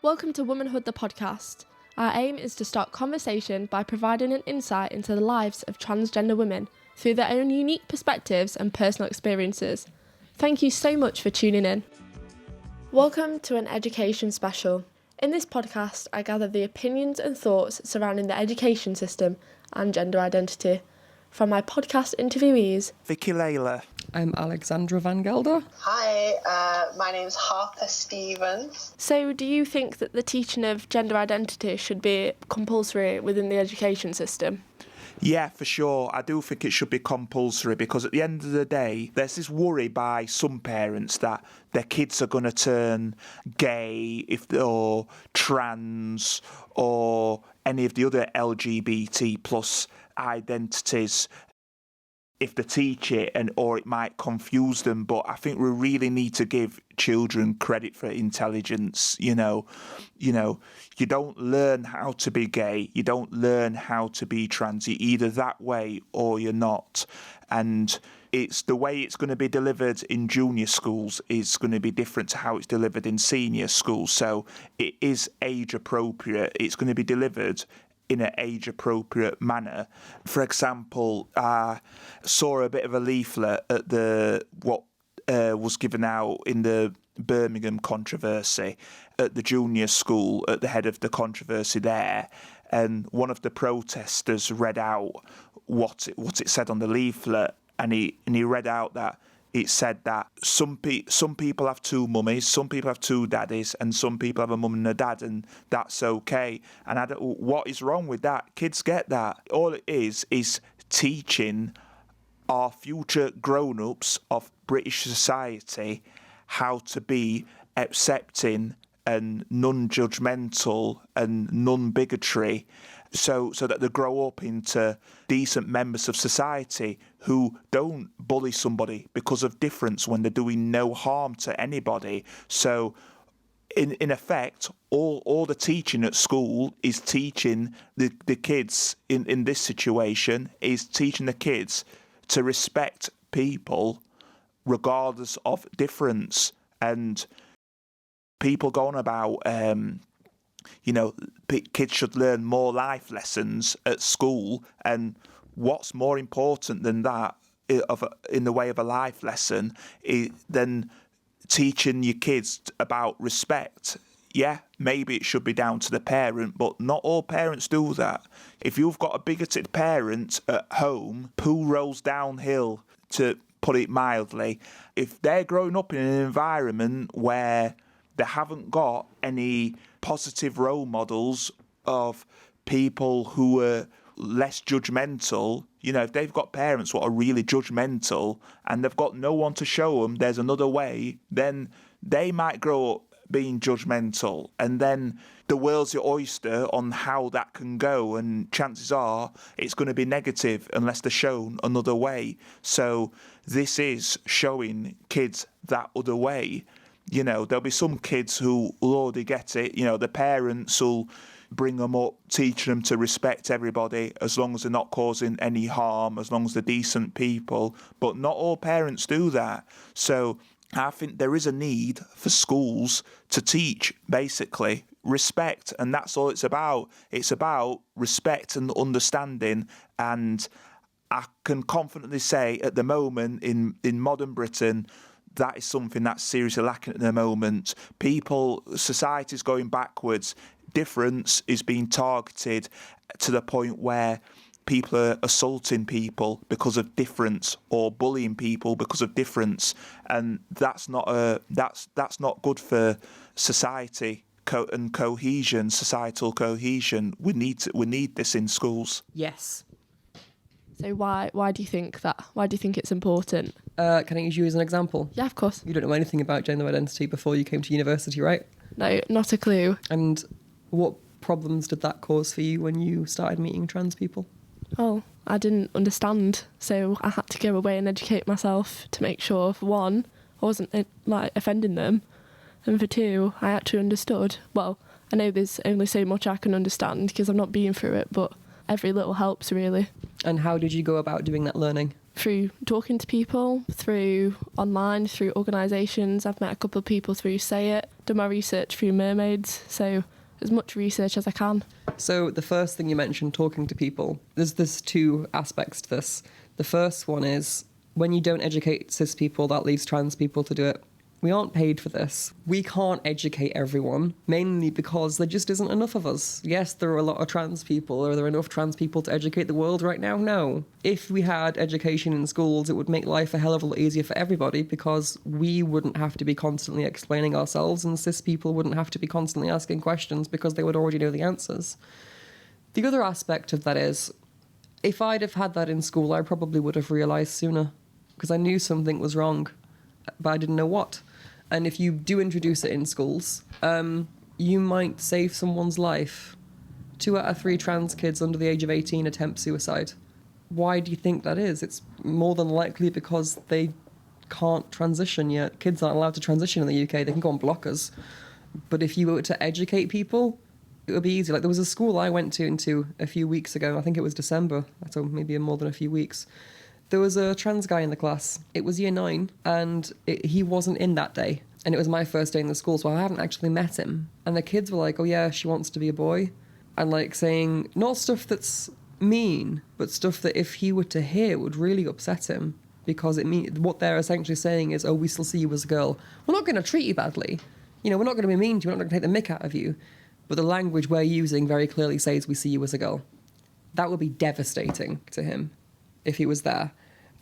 Welcome to Womanhood the podcast. Our aim is to start conversation by providing an insight into the lives of transgender women through their own unique perspectives and personal experiences. Thank you so much for tuning in. Welcome to an education special. In this podcast, I gather the opinions and thoughts surrounding the education system and gender identity from my podcast interviewees. Vicky Laylor. I'm Alexandra Van-Gelder. Hi, my name's Harper Stephens. So do you think that the teaching of gender identity should be compulsory within the education system? Yeah, for sure. I do think it should be compulsory because at the end of the day, there's this worry by some parents that their kids are going to turn gay or trans or any of the other LGBT plus identities if they teach it, or it might confuse them. But I think we really need to give children credit for intelligence. You don't learn how to be gay, you don't learn how to be trans. You're either that way or you're not. And it's the way it's going to be delivered in junior schools is going to be different to how it's delivered in senior schools. So it is age appropriate. It's going to be delivered in an age-appropriate manner. For example, I saw a bit of a leaflet at what was given out in the Birmingham controversy at the junior school, at the head of the controversy there, and one of the protesters read out what it said on the leaflet, and he read out that it said that some people have two mummies, some people have two daddies, and some people have a mum and a dad, and that's okay. And what is wrong with that? Kids get that. All it is teaching our future grown-ups of British society how to be accepting and non-judgmental and non-bigotry, so that they grow up into decent members of society who don't bully somebody because of difference when they're doing no harm to anybody. So in effect, all the teaching at school is teaching the kids in this situation, is teaching the kids to respect people regardless of difference. And people go on about kids should learn more life lessons at school, and what's more important than that in the way of a life lesson than teaching your kids about respect? Yeah, maybe it should be down to the parent, but not all parents do that. If you've got a bigoted parent at home, poo rolls downhill, to put it mildly. If they're growing up in an environment where they haven't got any positive role models of people who are less judgmental, if they've got parents who are really judgmental and they've got no one to show them there's another way, then they might grow up being judgmental, and then the world's your oyster on how that can go, and chances are it's going to be negative unless they're shown another way. So this is showing kids that other way. There'll be some kids who will already get it. The parents will bring them up, teaching them to respect everybody as long as they're not causing any harm, as long as they're decent people. But not all parents do that. So I think there is a need for schools to teach, basically, respect. And that's all it's about. It's about respect and understanding. And I can confidently say at the moment in modern Britain, that is something that's seriously lacking at the moment. Society's going backwards. Difference is being targeted to the point where people are assaulting people because of difference, or bullying people because of difference, and that's not good for society and cohesion, societal cohesion. We need this in schools. Yes. So why do you think that? Why do you think it's important? Can I use you as an example? Yeah, of course. You don't know anything about gender identity before you came to university, right? No, not a clue. And what problems did that cause for you when you started meeting trans people? Oh, I didn't understand, so I had to go away and educate myself to make sure, for one, I wasn't offending them, and for two, I actually understood. Well, I know there's only so much I can understand because I've not been through it, but every little helps, really. And how did you go about doing that learning? Through talking to people, through online, through organisations. I've met a couple of people through Say It, done my research through mermaids, so as much research as I can. So the first thing you mentioned, talking to people, there's two aspects to this. The first one is when you don't educate cis people, that leaves trans people to do it. We aren't paid for this. We can't educate everyone, mainly because there just isn't enough of us. Yes, there are a lot of trans people. Are there enough trans people to educate the world right now? No. If we had education in schools, it would make life a hell of a lot easier for everybody because we wouldn't have to be constantly explaining ourselves and cis people wouldn't have to be constantly asking questions because they would already know the answers. The other aspect of that is, if I'd have had that in school, I probably would have realised sooner because I knew something was wrong, but I didn't know what. And if you do introduce it in schools, you might save someone's life. 2 out of 3 trans kids under the age of 18 attempt suicide. Why do you think that is? It's more than likely because they can't transition yet. Kids aren't allowed to transition in the UK. They can go on blockers. But if you were to educate people, it would be easy. Like there was a school I went into a few weeks ago. I think it was December, so maybe more than a few weeks. There was a trans guy in the class. It was year 9, and he wasn't in that day. And it was my first day in the school, so I haven't actually met him. And the kids were like, oh yeah, she wants to be a boy. And like saying, not stuff that's mean, but stuff that if he were to hear would really upset him. Because what they're essentially saying is, oh, we still see you as a girl. We're not going to treat you badly. You know, we're not going to be mean to you. We're not going to take the mick out of you. But the language we're using very clearly says we see you as a girl. That would be devastating to him if he was there.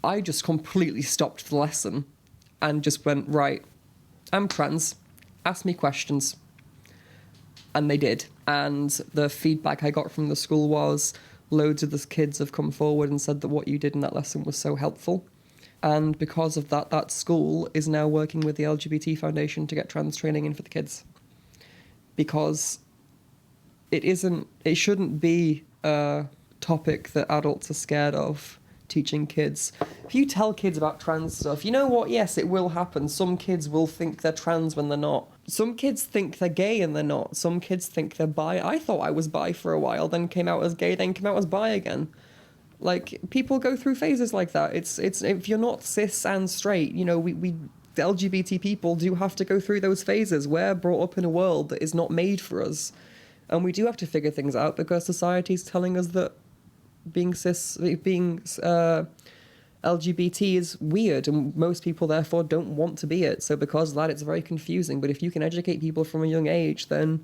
I just completely stopped the lesson and just went, right, I'm trans, ask me questions. And they did. And the feedback I got from the school was loads of the kids have come forward and said that what you did in that lesson was so helpful. And because of that, that school is now working with the LGBT Foundation to get trans training in for the kids. Because it shouldn't be a topic that adults are scared of, teaching kids. If you tell kids about trans stuff, you know what? Yes, it will happen. Some kids will think they're trans when they're not. Some kids think they're gay and they're not. Some kids think they're bi. I thought I was bi for a while, then came out as gay, then came out as bi again. Like, people go through phases like that. It's if you're not cis and straight, you know, the LGBT people do have to go through those phases. We're brought up in a world that is not made for us. And we do have to figure things out because society's telling us that being LGBT is weird, and most people therefore don't want to be it. So because of that, it's very confusing. But if you can educate people from a young age, then,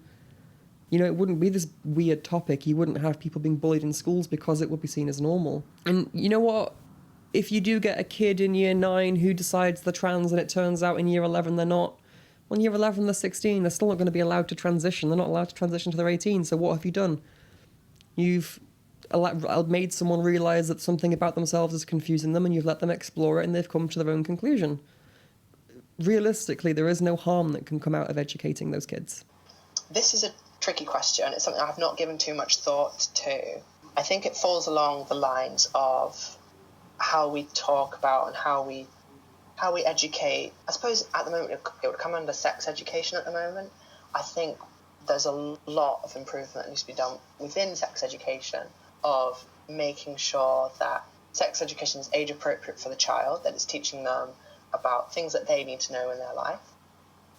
you know, it wouldn't be this weird topic. You wouldn't have people being bullied in schools because it would be seen as normal. And you know what? If you do get a kid in year 9 who decides they're trans and it turns out in year 11 they're not, well, in year 11 they're 16, they're still not going to be allowed to transition. They're not allowed to transition till they're 18. So what have you done? You've made someone realise that something about themselves is confusing them, and you've let them explore it, and they've come to their own conclusion. Realistically, there is no harm that can come out of educating those kids. This is a tricky question. It's something I've not given too much thought to. I think it falls along the lines of how we talk about and how we educate. I suppose at the moment it would come under sex education at the moment. I think there's a lot of improvement that needs to be done within sex education, of making sure that sex education is age appropriate for the child, that it's teaching them about things that they need to know in their life.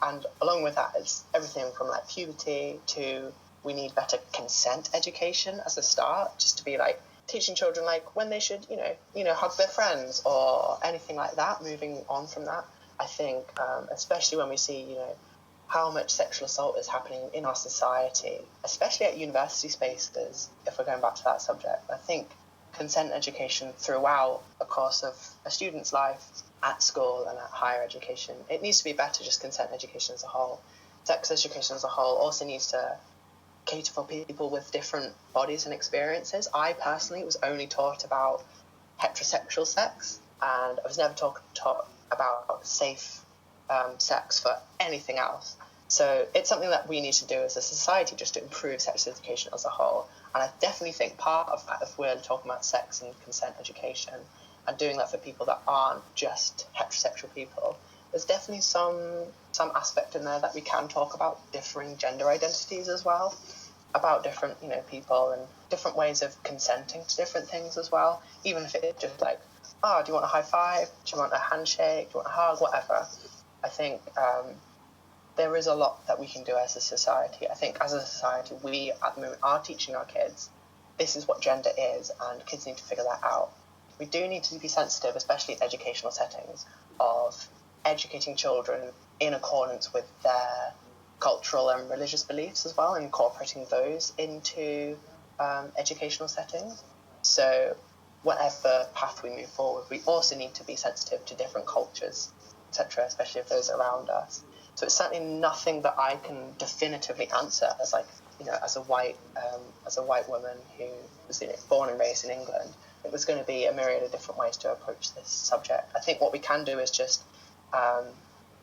And along with that, it's everything from like puberty to we need better consent education as a start, just to be like teaching children like when they should, you know, hug their friends or anything like that. Moving on from that, I think, especially when we see, you know, how much sexual assault is happening in our society, especially at university spaces, if we're going back to that subject. I think consent education throughout the course of a student's life at school and at higher education, it needs to be better, just consent education as a whole. Sex education as a whole also needs to cater for people with different bodies and experiences. I personally was only taught about heterosexual sex, and I was never taught about safe sex for anything else. So it's something that we need to do as a society, just to improve sex education as a whole. And I definitely think part of that, if we're talking about sex and consent education and doing that for people that aren't just heterosexual people, there's definitely some aspect in there that we can talk about differing gender identities as well, about different, you know, people and different ways of consenting to different things as well, even if it's just like, oh, do you want a high five? Do you want a handshake? Do you want a hug? Whatever. I think there is a lot that we can do as a society. I think as a society, we at the moment are teaching our kids this is what gender is, and kids need to figure that out. We do need to be sensitive, especially in educational settings, of educating children in accordance with their cultural and religious beliefs as well, and incorporating those into educational settings. So whatever path we move forward, we also need to be sensitive to different cultures, etc., especially if those are around us. So it's certainly nothing that I can definitively answer as as a white woman who was born and raised in England. It was going to be a myriad of different ways to approach this subject. I think what we can do is just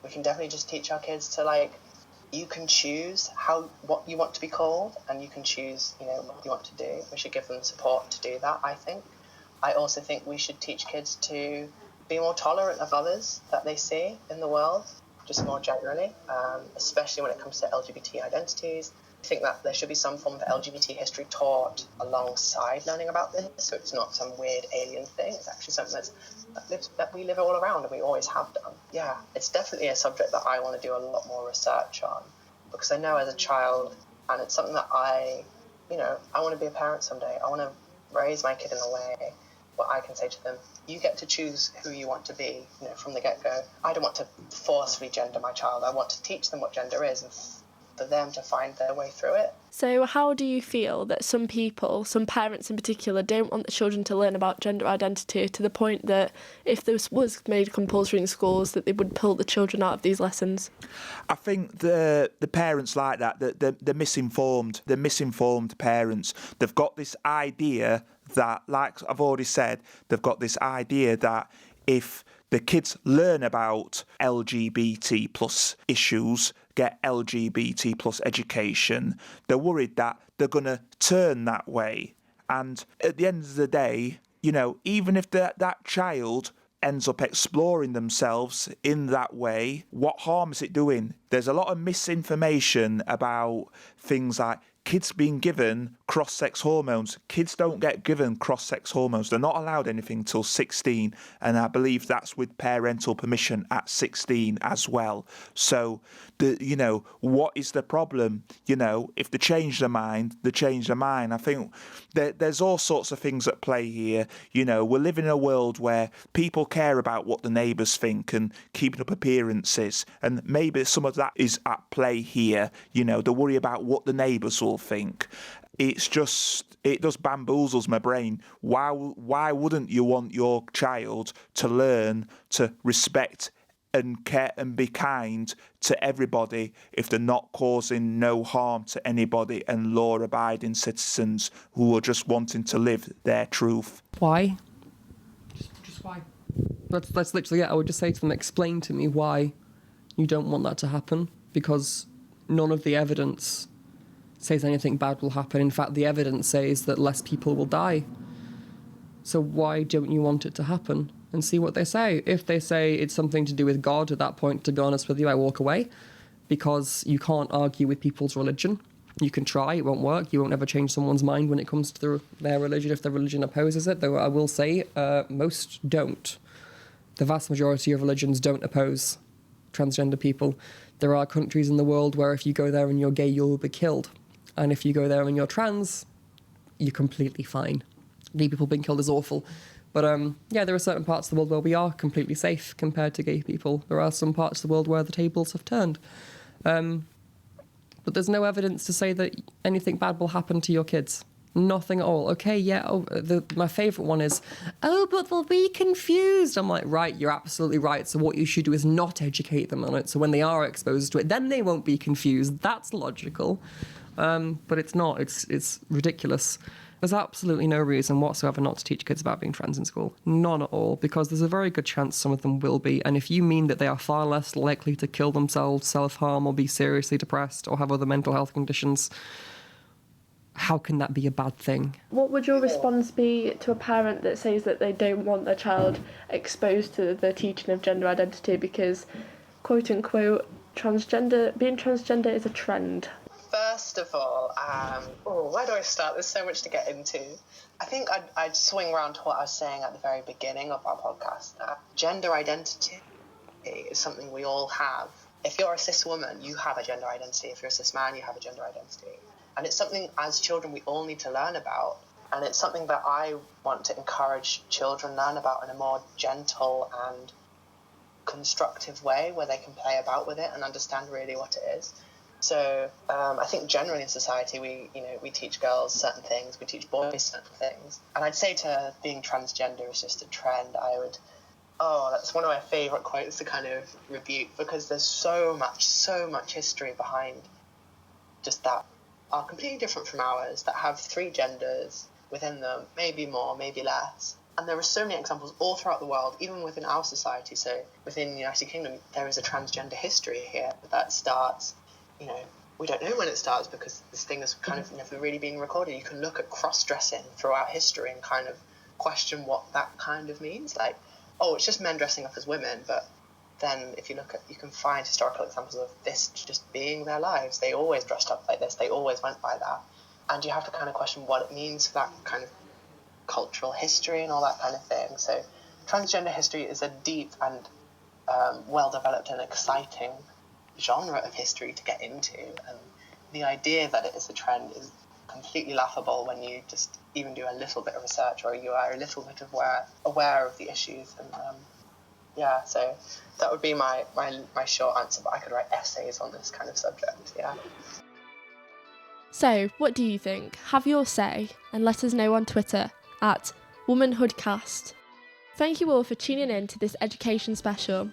we can definitely just teach our kids to you can choose what you want to be called, and you can choose what you want to do. We should give them support to do that, I think. I also think we should teach kids to be more tolerant of others that they see in the world, just more generally, especially when it comes to LGBT identities. I think that there should be some form of LGBT history taught alongside learning about this, so it's not some weird alien thing. It's actually something that we live all around, and we always have done. Yeah, it's definitely a subject that I want to do a lot more research on, because I know as a child, and it's something that I want to be a parent someday. I want to raise my kid in a way where I can say to them, you get to choose who you want to be, from the get-go. I don't want to forcefully gender my child. I want to teach them what gender is, and for them to find their way through it. So how do you feel that some people, some parents in particular, don't want the children to learn about gender identity to the point that if this was made compulsory in schools, that they would pull the children out of these lessons? I think the parents like that, they're misinformed. They're misinformed parents. They've got this idea that, like I've already said, they've got this idea that if the kids learn about LGBT plus issues, get LGBT plus education, they're worried that they're going to turn that way. And at the end of the day, even if that child ends up exploring themselves in that way, what harm is it doing? There's a lot of misinformation about things like kids being given cross-sex hormones. Kids don't get given cross-sex hormones. They're not allowed anything till 16, and I believe that's with parental permission at 16 as well. So, what is the problem? If they change their mind, they change their mind. I think there's all sorts of things at play here. We're living in a world where people care about what the neighbours think and keeping up appearances, and maybe some of that is at play here. They worry about what the neighbours will think. It just bamboozles my brain. Why wouldn't you want your child to learn to respect and care and be kind to everybody if they're not causing no harm to anybody, and law-abiding citizens who are just wanting to live their truth? Why? Just why? That's literally it. I would just say to them, explain to me why you don't want that to happen, because none of the evidence says anything bad will happen. In fact, the evidence says that less people will die. So why don't you want it to happen? And see what they say. If they say it's something to do with God, at that point, to be honest with you, I walk away, because you can't argue with people's religion. You can try, it won't work. You won't ever change someone's mind when it comes to their religion if their religion opposes it, though I will say most don't. The vast majority of religions don't oppose transgender people. There are countries in the world where if you go there and you're gay, you'll be killed. And if you go there and you're trans, you're completely fine. Gay people being killed is awful. But there are certain parts of the world where we are completely safe compared to gay people. There are some parts of the world where the tables have turned. But there's no evidence to say that anything bad will happen to your kids. Nothing at all. Okay, yeah, my favourite one is, but they'll be confused. I'm like, right, you're absolutely right. So what you should do is not educate them on it. So when they are exposed to it, then they won't be confused. That's logical. But it's not. It's ridiculous. There's absolutely no reason whatsoever not to teach kids about being trans in school. None at all, because there's a very good chance some of them will be. And if you mean that they are far less likely to kill themselves, self-harm, or be seriously depressed, or have other mental health conditions, how can that be a bad thing? What would your response be to a parent that says that they don't want their child exposed to the teaching of gender identity because, quote unquote, being transgender is a trend? First of all, where do I start? There's so much to get into. I think I'd swing around to what I was saying at the very beginning of our podcast. Gender identity is something we all have, If you're a cis woman, you have a gender identity. If you're a cis man, you have a gender identity. And it's something as children we all need to learn about. And it's something that I want to encourage children learn about in a more gentle and constructive way, where they can play about with it and understand really what it is. So I think generally in society we teach girls certain things, we teach boys certain things. And I'd say to being transgender is just a trend. That's one of my favourite quotes to kind of rebuke, because there's so much history behind just that are completely different from ours, that have 3 genders within them, maybe more, maybe less. And there are so many examples all throughout the world, even within our society. So within the United Kingdom, there is a transgender history here that starts, we don't know when it starts, because this thing is kind of never really been recorded. You can look at cross-dressing throughout history and kind of question what that kind of means. Like, it's just men dressing up as women, but then if you look at, you can find historical examples of this just being their lives. They always dressed up like this. They always went by that. And you have to kind of question what it means for that kind of cultural history and all that kind of thing. So transgender history is a deep and well-developed and exciting genre of history to get into. And the idea that it is a trend is completely laughable when you just even do a little bit of research, or you are a little bit aware of the issues. And so that would be my short answer, but I could write essays on this kind of subject. So, what do you think? Have your say and let us know on Twitter at Womanhood Cast. Thank you all for tuning in to this education special.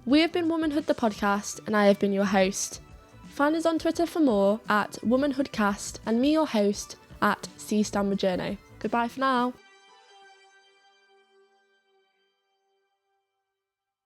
We have been Womanhood the podcast, and I have been your host. Find us on Twitter for more at Womanhood Cast, and me, your host, at C. Stan Majerno. Goodbye for now.